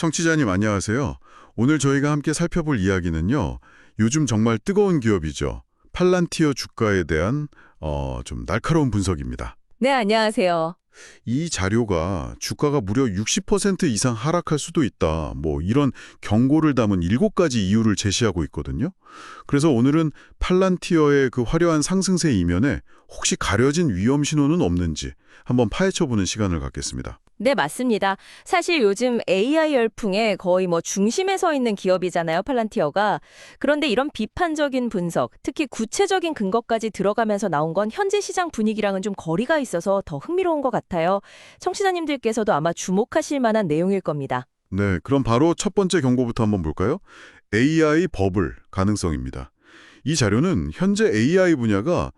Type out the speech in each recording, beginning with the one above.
청취자님 안녕하세요. 오늘 저희가 함께 살펴볼 이야기는요. 요즘 정말 뜨거운 기업이죠. 팔란티어 주가에 대한 좀 날카로운 분석입니다. 네, 안녕하세요. 이 자료가 주가가 무려 60% 이상 하락할 수도 있다. 이런 경고를 담은 7가지 이유를 제시하고 있거든요. 그래서 오늘은 팔란티어의 그 화려한 상승세 이면에 혹시 가려진 위험 신호는 없는지 한번 파헤쳐보는 시간을 갖겠습니다. 네, 맞습니다. 사실 요즘 AI 열풍의 거의 중심에 서 있는 기업이잖아요, 팔란티어가. 그런데 이런 비판적인 분석, 특히 구체적인 근거까지 들어가면서 나온 건 현재 시장 분위기랑은 좀 거리가 있어서 더 흥미로운 것 같아요. 청취자님들께서도 아마 주목하실 만한 내용일 겁니다. 네, 그럼 바로 첫 번째 경고부터 한번 볼까요? AI 버블 가능성입니다. 이 자료는 현재 AI 분야가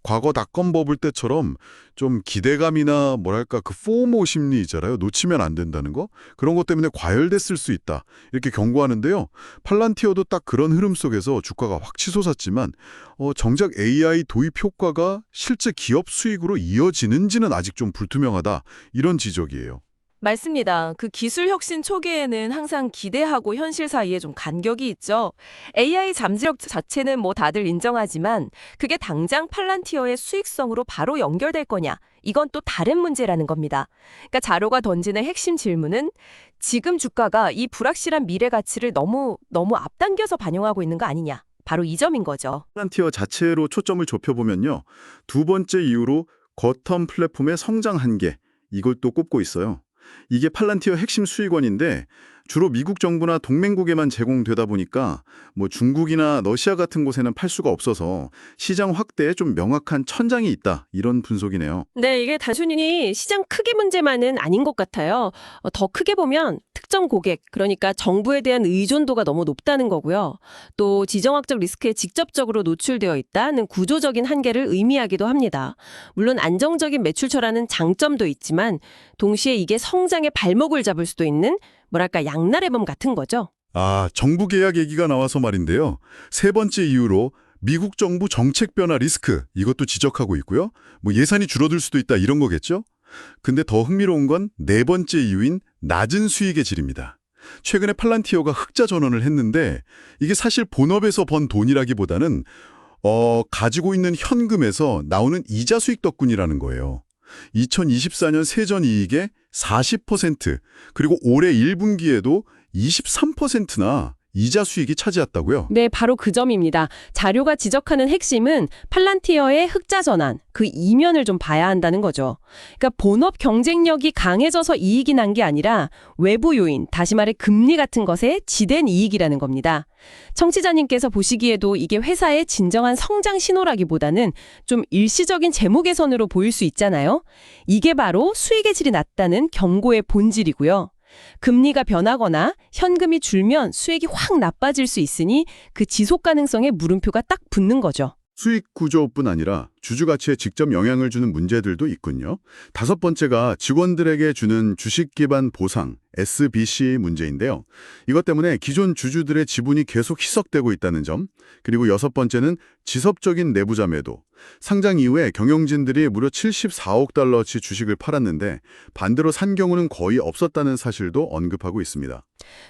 과거 닷컴 버블 때처럼 좀 기대감이나 그 포모 심리 있잖아요. 놓치면 안 된다는 거. 그런 것 때문에 과열됐을 수 있다. 이렇게 경고하는데요. 팔란티어도 딱 그런 흐름 속에서 주가가 확 치솟았지만 정작 AI 도입 효과가 실제 기업 수익으로 이어지는지는 아직 좀 불투명하다. 이런 지적이에요. 맞습니다. 그 기술 혁신 초기에는 항상 기대하고 현실 사이에 좀 간격이 있죠. AI 잠재력 자체는 다들 인정하지만 그게 당장 팔란티어의 수익성으로 바로 연결될 거냐? 이건 또 다른 문제라는 겁니다. 그러니까 자료가 던지는 핵심 질문은 지금 주가가 이 불확실한 미래 가치를 너무 앞당겨서 반영하고 있는 거 아니냐? 바로 이 점인 거죠. 팔란티어 자체로 초점을 좁혀보면요. 두 번째 이유로 거텀 플랫폼의 성장 한계, 이걸 또 꼽고 있어요. 이게 팔란티어 핵심 수익원인데 주로 미국 정부나 동맹국에만 제공되다 보니까 중국이나 러시아 같은 곳에는 팔 수가 없어서 시장 확대에 좀 명확한 천장이 있다. 이런 분석이네요. 네, 이게 단순히 시장 크기 문제만은 아닌 것 같아요. 더 크게 보면 특정 고객, 그러니까 정부에 대한 의존도가 너무 높다는 거고요. 또 지정학적 리스크에 직접적으로 노출되어 있다는 구조적인 한계를 의미하기도 합니다. 물론 안정적인 매출처라는 장점도 있지만 동시에 이게 성장의 발목을 잡을 수도 있는 양날의 검 같은 거죠. 정부 계약 얘기가 나와서 말인데요. 세 번째 이유로 미국 정부 정책 변화 리스크, 이것도 지적하고 있고요. 예산이 줄어들 수도 있다 이런 거겠죠? 근데 더 흥미로운 건 네 번째 이유인 낮은 수익의 질입니다. 최근에 팔란티어가 흑자 전환을 했는데 이게 사실 본업에서 번 돈이라기보다는 가지고 있는 현금에서 나오는 이자 수익 덕분이라는 거예요. 2024년 세전 이익의 40%, 그리고 올해 1분기에도 23%나 이자 수익이 차지했다고요? 네, 바로 그 점입니다. 자료가 지적하는 핵심은 팔란티어의 흑자 전환, 그 이면을 좀 봐야 한다는 거죠. 그러니까 본업 경쟁력이 강해져서 이익이 난 게 아니라 외부 요인, 다시 말해 금리 같은 것에 지댄 이익이라는 겁니다. 청취자님께서 보시기에도 이게 회사의 진정한 성장 신호라기보다는 좀 일시적인 재무 개선으로 보일 수 있잖아요. 이게 바로 수익의 질이 낮다는 경고의 본질이고요. 금리가 변하거나 현금이 줄면 수익이 확 나빠질 수 있으니 그 지속 가능성에 물음표가 딱 붙는 거죠. 수익 구조뿐 아니라 주주 가치에 직접 영향을 주는 문제들도 있군요. 다섯 번째가 직원들에게 주는 주식 기반 보상, SBC 문제인데요. 이것 때문에 기존 주주들의 지분이 계속 희석되고 있다는 점, 그리고 여섯 번째는 지속적인 내부자 매도. 상장 이후에 경영진들이 무려 74억 달러치 주식을 팔았는데 반대로 산 경우는 거의 없었다는 사실도 언급하고 있습니다.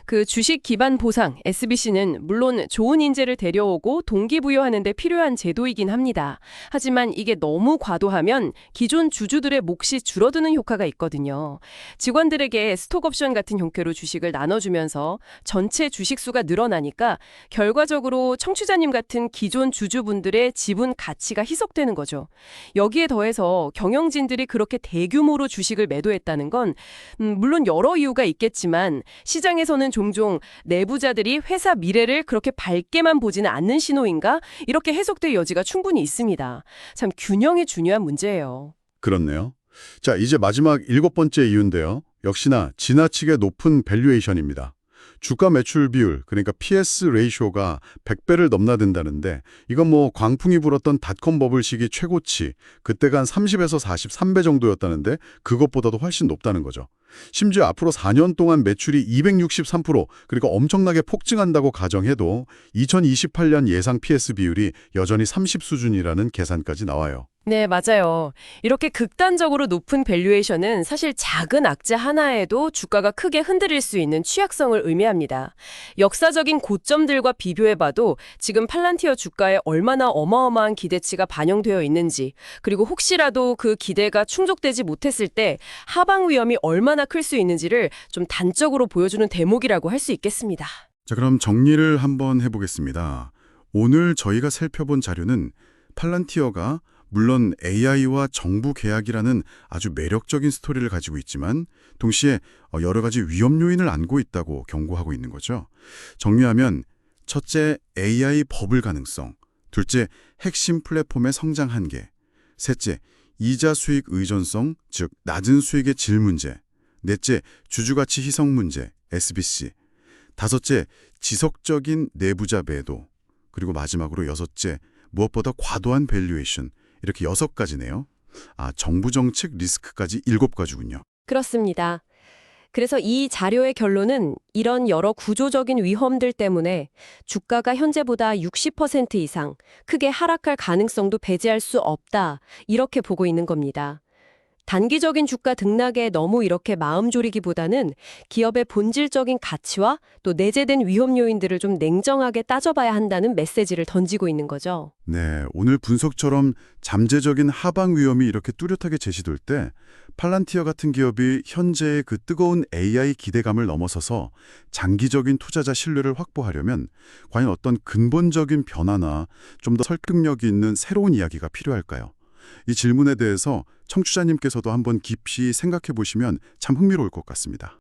그 주식 기반 보상, SBC는 물론 좋은 인재를 데려오고 동기부여하는 데 필요한 제도이긴 합니다. 하지만 이게 너무 과도하면 기존 주주들의 몫이 줄어드는 효과가 있거든요. 직원들에게 스톡옵션 같은 형태로 주식을 나눠주면서 전체 주식 수가 늘어나니까 결과적으로 청취자님 같은 기존 주주분들의 지분 가치가 희석되는 거죠. 여기에 더해서 경영진들이 그렇게 대규모로 주식을 매도했다는 건 물론 여러 이유가 있겠지만 시장에서는 종종 내부자들이 회사 미래를 그렇게 밝게만 보지는 않는 신호인가? 이렇게 해석될 여지가 충분히 있습니다. 참 균형이 중요한 문제예요. 그렇네요. 자, 이제 마지막 7번째 이유인데요. 역시나 지나치게 높은 밸류에이션입니다. 주가 매출 비율, 그러니까 PS 레이쇼가 100배를 넘나든다는데 이건 광풍이 불었던 닷컴 버블 시기 최고치, 그때가 한 30에서 43배 정도였다는데 그것보다도 훨씬 높다는 거죠. 심지어 앞으로 4년 동안 매출이 263%, 그리고 엄청나게 폭증한다고 가정해도 2028년 예상 PS 비율이 여전히 30 수준이라는 계산까지 나와요. 네, 맞아요. 이렇게 극단적으로 높은 밸류에이션은 사실 작은 악재 하나에도 주가가 크게 흔들릴 수 있는 취약성을 의미합니다. 역사적인 고점들과 비교해봐도 지금 팔란티어 주가에 얼마나 어마어마한 기대치가 반영되어 있는지, 그리고 혹시라도 그 기대가 충족되지 못했을 때 하방 위험이 얼마나 클 수 있는지를 좀 단적으로 보여주는 대목이라고 할 수 있겠습니다. 자, 그럼 정리를 한번 해보겠습니다. 오늘 저희가 살펴본 자료는 팔란티어가 물론 AI와 정부 계약이라는 아주 매력적인 스토리를 가지고 있지만 동시에 여러 가지 위험 요인을 안고 있다고 경고하고 있는 거죠. 정리하면 첫째, AI 버블 가능성. 둘째, 핵심 플랫폼의 성장 한계. 셋째, 이자 수익 의존성, 즉 낮은 수익의 질 문제. 넷째, 주주가치 희석 문제, SBC. 다섯째, 지속적인 내부자 매도. 그리고 마지막으로 여섯째, 무엇보다 과도한 밸류에이션. 이렇게 6가지네요. 정부 정책 리스크까지 7가지군요. 그렇습니다. 그래서 이 자료의 결론은 이런 여러 구조적인 위험들 때문에 주가가 현재보다 60% 이상 크게 하락할 가능성도 배제할 수 없다. 이렇게 보고 있는 겁니다. 단기적인 주가 등락에 너무 이렇게 마음 졸이기보다는 기업의 본질적인 가치와 또 내재된 위험 요인들을 좀 냉정하게 따져봐야 한다는 메시지를 던지고 있는 거죠. 네, 오늘 분석처럼 잠재적인 하방 위험이 이렇게 뚜렷하게 제시될 때 팔란티어 같은 기업이 현재의 그 뜨거운 AI 기대감을 넘어서서 장기적인 투자자 신뢰를 확보하려면 과연 어떤 근본적인 변화나 좀 더 설득력이 있는 새로운 이야기가 필요할까요? 이 질문에 대해서 청취자님께서도 한번 깊이 생각해 보시면 참 흥미로울 것 같습니다.